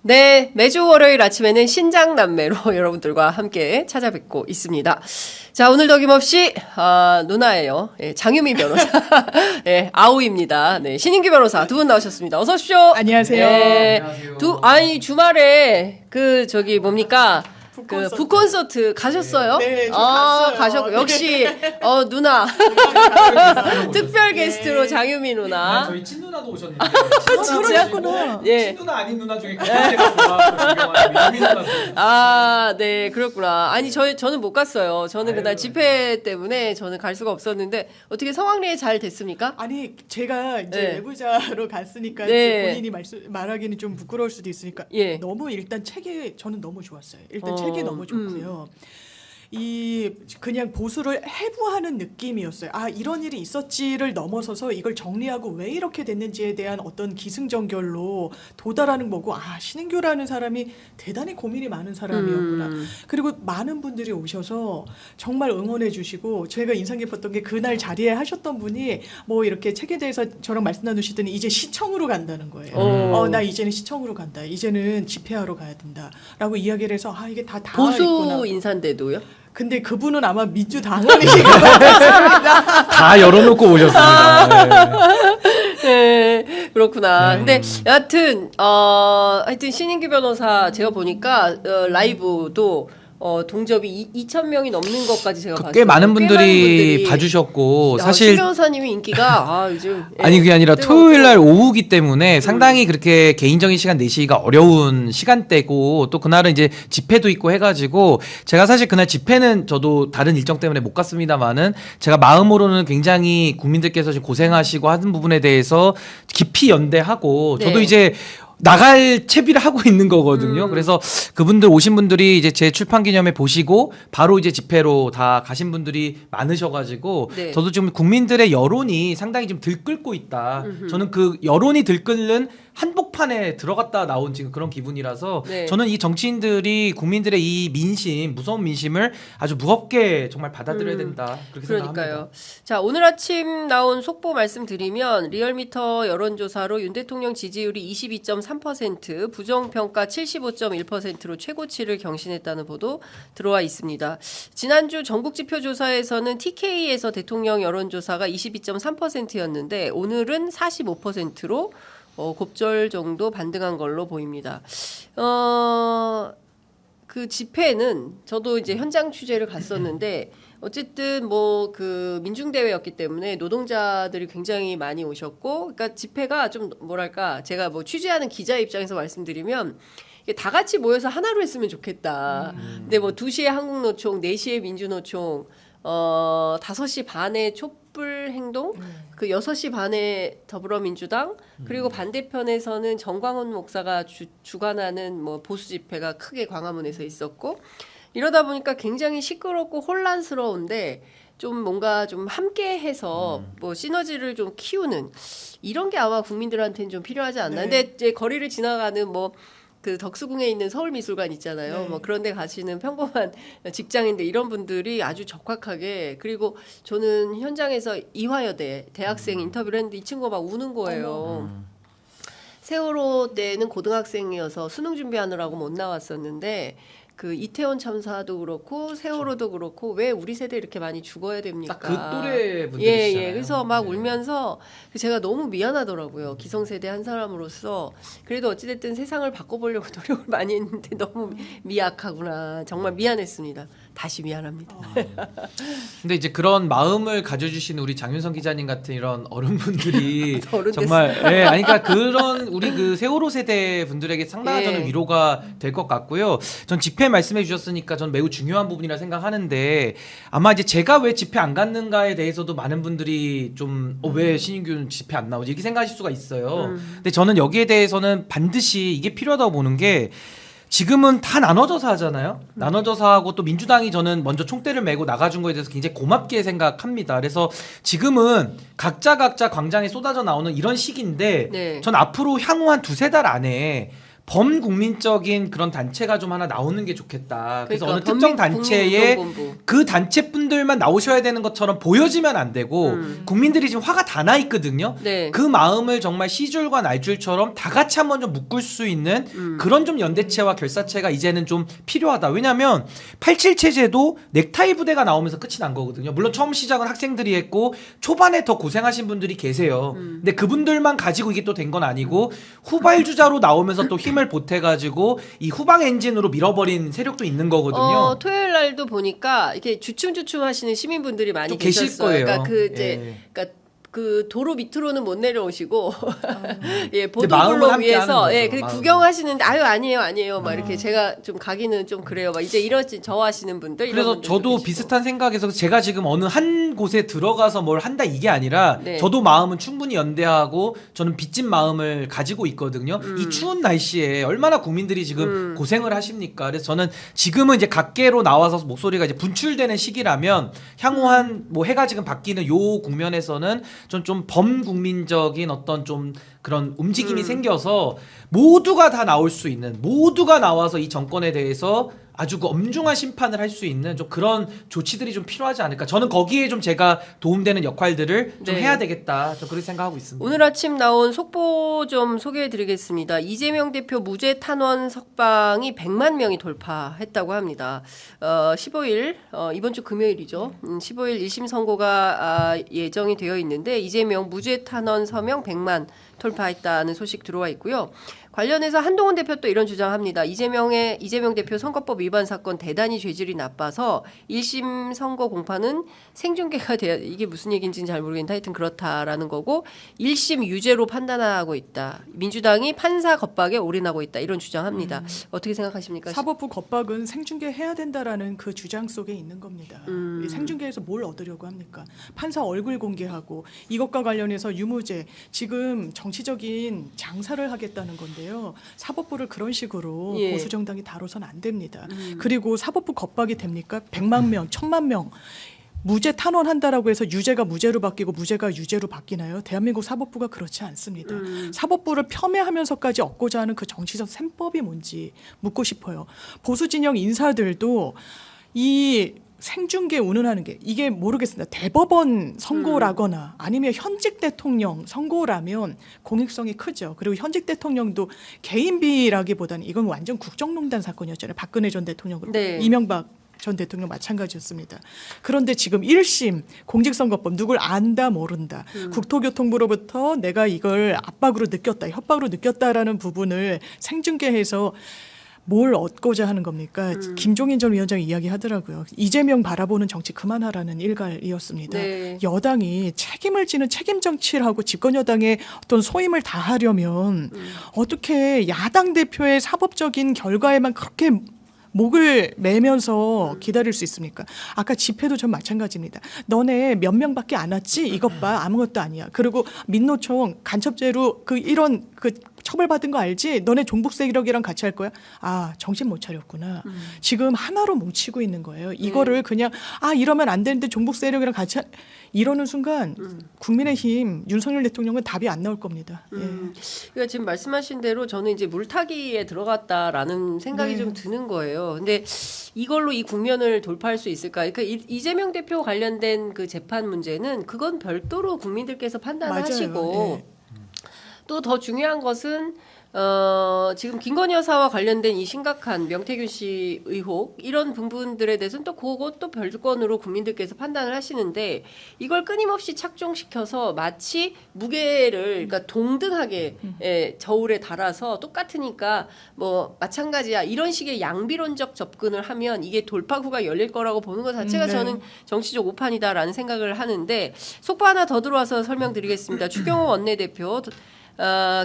네, 매주 월요일 아침에는 신장남매로 여러분들과 함께 찾아뵙고 있습니다. 자, 오늘도 어김없이 누나예요. 예, 장유미 변호사, 예, 아우입니다. 네, 신인규 변호사 두 분 나오셨습니다. 어서 오십시오. 안녕하세요. 예, 안녕하세요. 주말에 뭡니까? 북콘서트 가셨어요? 네, 저 갔어요. 가셨고 역시 누나 특별 게스트로 장유미 누나. 저희 친누나도 오셨는데 그러셨구나. 예. 친누나 아닌 누나 중에 가장 제가 좋아하는 유미 누나. 네, 그렇구나. 아니, 저는 못 갔어요. 저는 그날 집회 때문에 저는 갈 수가 없었는데 어떻게 성황리에 잘 됐습니까? 아니 제가 이제 네. 내부자로 갔으니까 네. 이제 본인이 말하기는 좀 부끄러울 수도 있으니까 예. 너무 일단 책이 저는 너무 좋았어요. 일단 책이 너무 좋고요. 이 그냥 보수를 해부하는 느낌이었어요. 아, 이런 일이 있었지를 넘어서서 이걸 정리하고 왜 이렇게 됐는지에 대한 어떤 기승전결로 도달하는 거고, 아, 신인규라는 사람이 대단히 고민이 많은 사람이었구나. 그리고 많은 분들이 오셔서 정말 응원해 주시고, 제가 인상 깊었던 게 그날 자리에 하셨던 분이 뭐 이렇게 책에 대해서 저랑 말씀 나누시더니 이제 시청으로 간다는 거예요. 나 이제는 시청으로 간다. 이제는 집회하러 가야 된다. 라고 이야기를 해서 이게 다 보수 있구나. 인사인데도요? 근데 그분은 아마 민주당원이신 것 같습니다. 다 열어놓고 오셨습니다. 네, 그렇구나. 네. 근데 하여튼 신인규 변호사 제가 보니까 라이브도 동접이 2,000명이 넘는 것까지 제가 봤어요. 꽤 많은 분들이 봐주셨고 사실 신 변호사님이 인기가 요즘 아니 그게 아니라 뜨겁고. 토요일 날 오후기 때문에 상당히 그렇게 개인적인 시간 내시기가 어려운 시간대고 또 그날은 이제 집회도 있고 해가지고 제가 사실 그날 집회는 저도 다른 일정 때문에 못 갔습니다만은 제가 마음으로는 굉장히 국민들께서 지금 고생하시고 하는 부분에 대해서 깊이 연대하고 저도 네. 이제 나갈 채비를 하고 있는 거거든요. 그래서 그분들 오신 분들이 이제 제 출판 기념회 보시고 바로 이제 집회로 다 가신 분들이 많으셔가지고 네. 저도 지금 국민들의 여론이 상당히 좀 들끓고 있다. 저는 그 여론이 들끓는 한복판에 들어갔다 나온 지금 그런 기분이라서 네. 저는 이 정치인들이 국민들의 이 민심, 무서운 민심을 아주 무겁게 정말 받아들여야 된다. 그렇게 생각합니다. 그러니까요. 자, 오늘 아침 나온 속보 말씀드리면 리얼미터 여론조사로 윤 대통령 지지율이 22.3%, 부정평가 75.1%로 최고치를 경신했다는 보도 들어와 있습니다. 지난주 전국지표조사에서는 TK에서 대통령 여론조사가 22.3%였는데 오늘은 45%로 곱절 정도 반등한 걸로 보입니다. 그 집회는 저도 이제 현장 취재를 갔었는데 어쨌든 그 민중대회였기 때문에 노동자들이 굉장히 많이 오셨고, 그러니까 집회가 좀 뭐랄까, 제가 취재하는 기자 입장에서 말씀드리면 이게 다 같이 모여서 하나로 했으면 좋겠다. 근데 2시에 한국노총, 4시에 민주노총, 5시 반에 촛불 행동, 그 6시 반에 더불어민주당, 그리고 반대편에서는 정광훈 목사가 주관하는 보수 집회가 크게 광화문에서 있었고, 이러다 보니까 굉장히 시끄럽고 혼란스러운데 좀 뭔가 좀 함께해서 시너지를 좀 키우는 이런 게 아마 국민들한테는 좀 필요하지 않나. 네. 근데 이제 거리를 지나가는 그 덕수궁에 있는 서울미술관 있잖아요. 네. 그런 데 가시는 평범한 직장인들 이런 분들이 아주 적확하게, 그리고 저는 현장에서 이화여대 대학생 인터뷰를 했는데 이 친구가 막 우는 거예요. 세월호 때는 고등학생이어서 수능 준비하느라고 못 나왔었는데 그 이태원 참사도 그렇고 세월호도 그렇고 왜 우리 세대 이렇게 많이 죽어야 됩니까? 딱 그 또래 분들이시잖아요. 그래서 막 네. 울면서 제가 너무 미안하더라고요. 기성세대 한 사람으로서. 그래도 어찌됐든 세상을 바꿔보려고 노력을 많이 했는데 너무 미약하구나. 정말 미안했습니다. 다시 미안합니다. 근데 이제 그런 마음을 가져주신 우리 장윤성 기자님 같은 이런 어른분들이 어른 정말 아니 그러니까 그런 우리 그 세월호 세대 분들에게 상당한 예. 저는 위로가 될 것 같고요. 전 집회 말씀해 주셨으니까 전 매우 중요한 부분이라 생각하는데 아마 이제 제가 왜 집회 안 갔는가에 대해서도 많은 분들이 좀 왜 신인규는 집회 안 나오지 이렇게 생각하실 수가 있어요. 근데 저는 여기에 대해서는 반드시 이게 필요하다고 보는 게 지금은 다 나눠져서 하잖아요. 나눠져서 하고 또 민주당이 저는 먼저 총대를 메고 나가준 거에 대해서 굉장히 고맙게 생각합니다. 그래서 지금은 각자 광장에 쏟아져 나오는 이런 시기인데 네. 전 앞으로 향후 한 두세 달 안에 범국민적인 그런 단체가 좀 하나 나오는 게 좋겠다. 그래서 그러니까 어느 특정 단체에 국민운동본부. 그 단체 분들만 나오셔야 되는 것처럼 보여지면 안 되고 국민들이 지금 화가 다 나 있거든요. 네. 그 마음을 정말 시줄과 날줄처럼 다 같이 한번 좀 묶을 수 있는 그런 좀 연대체와 결사체가 이제는 좀 필요하다. 왜냐하면 87 체제도 넥타이 부대가 나오면서 끝이 난 거거든요. 물론 처음 시작은 학생들이 했고 초반에 더 고생하신 분들이 계세요. 근데 그분들만 가지고 이게 또 된 건 아니고 후발주자로 나오면서 또 힘을 보태가지고 이 후방 엔진으로 밀어버린 세력도 있는 거거든요. 토요일 날도 보니까 이렇게 주춤주춤 하시는 시민분들이 많이 또 계실 계셨어요. 거예요. 그러니까 예. 그 도로 밑으로는 못 내려오시고 예 마음은 보도블록 함께 위에서 하는 예 거죠, 근데 마음은. 구경하시는데 아니에요 막 이렇게 제가 좀 가기는 좀 그래요. 막 이제 이러지 저 하시는 분들 이런 그래서 분들도 저도 계시고. 비슷한 생각에서 제가 지금 어느 한 곳에 들어가서 뭘 한다 이게 아니라 네. 저도 마음은 충분히 연대하고 저는 빚진 마음을 가지고 있거든요. 이 추운 날씨에 얼마나 국민들이 지금 고생을 하십니까? 그래서 저는 지금은 이제 각계로 나와서 목소리가 이제 분출되는 시기라면 향후 한 뭐 해가 지금 바뀌는 요 국면에서는 전 좀 범국민적인 어떤 좀 그런 움직임이 생겨서 모두가 다 나올 수 있는 모두가 나와서 이 정권에 대해서 아주 그 엄중한 심판을 할 수 있는 좀 그런 조치들이 좀 필요하지 않을까. 저는 거기에 좀 제가 도움되는 역할들을 좀 네. 해야 되겠다. 좀 그렇게 생각하고 있습니다. 오늘 아침 나온 속보 좀 소개해드리겠습니다. 이재명 대표 무죄 탄원 석방이 100만 명이 돌파했다고 합니다. 15일 이번 주 금요일이죠. 15일 1심 선고가 예정이 되어 있는데 이재명 무죄 탄원 서명 100만 돌파했다는 소식 들어와 있고요. 관련해서 한동훈 대표 또 이런 주장합니다. 이재명 대표 선거법 위반 사건 대단히 죄질이 나빠서 1심 선거 공판은 생중계가 돼야 이게 무슨 얘기인지는 잘 모르겠는데 하여튼 그렇다라는 거고 1심 유죄로 판단하고 있다. 민주당이 판사 겁박에 올인하고 있다. 이런 주장합니다. 어떻게 생각하십니까? 사법부 겁박은 생중계해야 된다라는 그 주장 속에 있는 겁니다. 이 생중계에서 뭘 얻으려고 합니까? 판사 얼굴 공개하고 이것과 관련해서 유무죄 지금 정치적인 장사를 하겠다는 건데요. 사법부를 그런 식으로 예. 보수 정당이 다뤄서는 안 됩니다. 그리고 사법부 겁박이 됩니까? 100만 명, 1000만 명 무죄 탄원한다라고 해서 유죄가 무죄로 바뀌고 무죄가 유죄로 바뀌나요? 대한민국 사법부가 그렇지 않습니다. 사법부를 폄훼하면서까지 얻고자 하는 그 정치적 셈법이 뭔지 묻고 싶어요. 보수 진영 인사들도 이 생중계 운운하는 게 이게 모르겠습니다. 대법원 선고라거나 아니면 현직 대통령 선고라면 공익성이 크죠. 그리고 현직 대통령도 개인비라기보다는 이건 완전 국정농단 사건이었잖아요. 박근혜 전 대통령으로 네. 이명박 전 대통령 마찬가지였습니다. 그런데 지금 1심 공직선거법 누굴 안다 모른다. 국토교통부로부터 내가 이걸 압박으로 느꼈다. 협박으로 느꼈다라는 부분을 생중계해서 뭘 얻고자 하는 겁니까? 김종인 전 위원장이 이야기하더라고요. 이재명 바라보는 정치 그만하라는 일갈이었습니다. 네. 여당이 책임을 지는 책임 정치를 하고 집권 여당의 어떤 소임을 다하려면 어떻게 야당 대표의 사법적인 결과에만 그렇게 목을 매면서 기다릴 수 있습니까? 아까 집회도 전 마찬가지입니다. 너네 몇 명밖에 안 왔지? 이것 봐. 아무것도 아니야. 그리고 민노총 간첩죄로 이런 처벌받은 거 알지? 너네 종북 세력이랑 같이 할 거야? 아, 정신 못 차렸구나. 지금 하나로 뭉치고 있는 거예요. 이거를 그냥 이러면 안 되는데 종북 세력이랑 같이 이러는 순간 국민의힘 윤석열 대통령은 답이 안 나올 겁니다. 예. 그러니까 지금 말씀하신 대로 저는 이제 물타기에 들어갔다라는 생각이 네. 좀 드는 거예요. 근데 이걸로 이 국면을 돌파할 수 있을까? 그러니까 이재명 대표 관련된 그 재판 문제는 그건 별도로 국민들께서 판단하시고 맞아요. 예. 또 더 중요한 것은 지금 김건희 여사와 관련된 이 심각한 명태균 씨 의혹 이런 부분들에 대해서는 또 그것도 별건으로 국민들께서 판단을 하시는데 이걸 끊임없이 착종시켜서 마치 무게를 그러니까 동등하게 저울에 달아서 똑같으니까 뭐 마찬가지야 이런 식의 양비론적 접근을 하면 이게 돌파구가 열릴 거라고 보는 것 자체가 네. 저는 정치적 오판이다라는 생각을 하는데 속보 하나 더 들어와서 설명드리겠습니다. 추경호 원내대표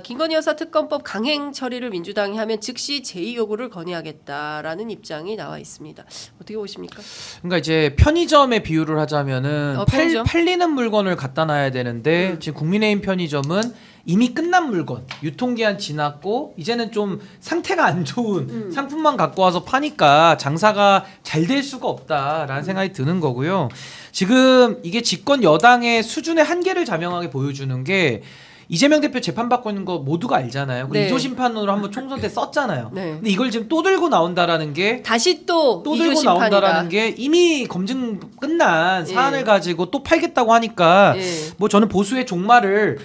김건희 여사 특검법 강행 처리를 민주당이 하면 즉시 제의 요구를 건의하겠다라는 입장이 나와 있습니다. 어떻게 보십니까? 그러니까 이제 편의점의 비유를 하자면은 편의점? 팔리는 물건을 갖다 놔야 되는데 지금 국민의힘 편의점은 이미 끝난 물건, 유통기한 지났고 이제는 좀 상태가 안 좋은 상품만 갖고 와서 파니까 장사가 잘 될 수가 없다라는 생각이 드는 거고요. 지금 이게 집권 여당의 수준의 한계를 자명하게 보여주는 게 이재명 대표 재판받고 있는 거 모두가 알잖아요. 네. 2조 심판으로 한번 총선 때 썼잖아요. 네. 근데 이걸 지금 또 들고 나온다라는 게 다시 또 또 2조 들고 심판이다. 나온다라는 게 이미 검증 끝난 예. 사안을 가지고 또 팔겠다고 하니까 예. 뭐 저는 보수의 종말을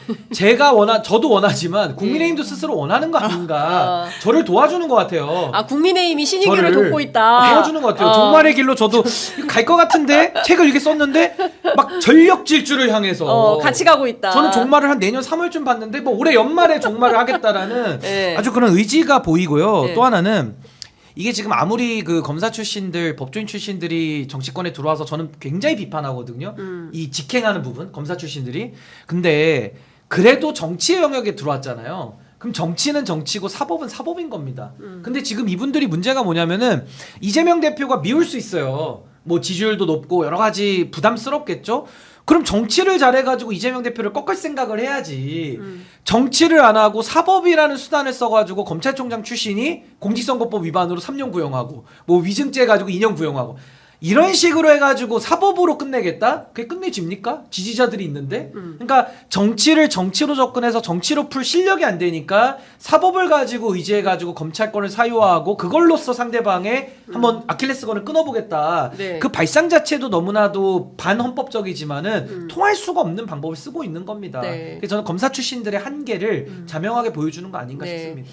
저도 원하지만 국민의힘도 스스로 원하는 거 아닌가. 저를 도와주는 것 같아요. 아 국민의힘이 신인규를 저를 돕고 있다. 도와주는 것 같아요. 종말의 길로 저도 갈 것 같은데 책을 이렇게 썼는데 막 전력 질주를 향해서 같이 가고 있다. 저는 종말을 한 내년 3월쯤 봤는데 뭐 올해 연말에 종말을 하겠다라는 네. 아주 그런 의지가 보이고요. 네. 또 하나는 이게 지금 아무리 그 검사 출신들, 법조인 출신들이 정치권에 들어와서 저는 굉장히 비판하거든요. 이 직행하는 부분, 검사 출신들이. 근데 그래도 정치의 영역에 들어왔잖아요. 그럼 정치는 정치고 사법은 사법인 겁니다. 근데 지금 이분들이 문제가 뭐냐면은 이재명 대표가 미울 수 있어요. 뭐 지지율도 높고 여러 가지 부담스럽겠죠. 그럼 정치를 잘해가지고 이재명 대표를 꺾을 생각을 해야지. 정치를 안 하고 사법이라는 수단을 써가지고 검찰총장 출신이 공직선거법 위반으로 3년 구형하고 뭐 위증죄 가지고 2년 구형하고 이런 식으로 해가지고 사법으로 끝내겠다? 그게 끝내집니까? 지지자들이 있는데? 그러니까 정치를 정치로 접근해서 정치로 풀 실력이 안 되니까 사법을 가지고 의지해가지고 검찰권을 사유화하고 그걸로써 상대방의 한번 아킬레스건을 끊어보겠다. 네. 그 발상 자체도 너무나도 반헌법적이지만은 통할 수가 없는 방법을 쓰고 있는 겁니다. 네. 그래서 저는 검사 출신들의 한계를 자명하게 보여주는 거 아닌가 네. 싶습니다.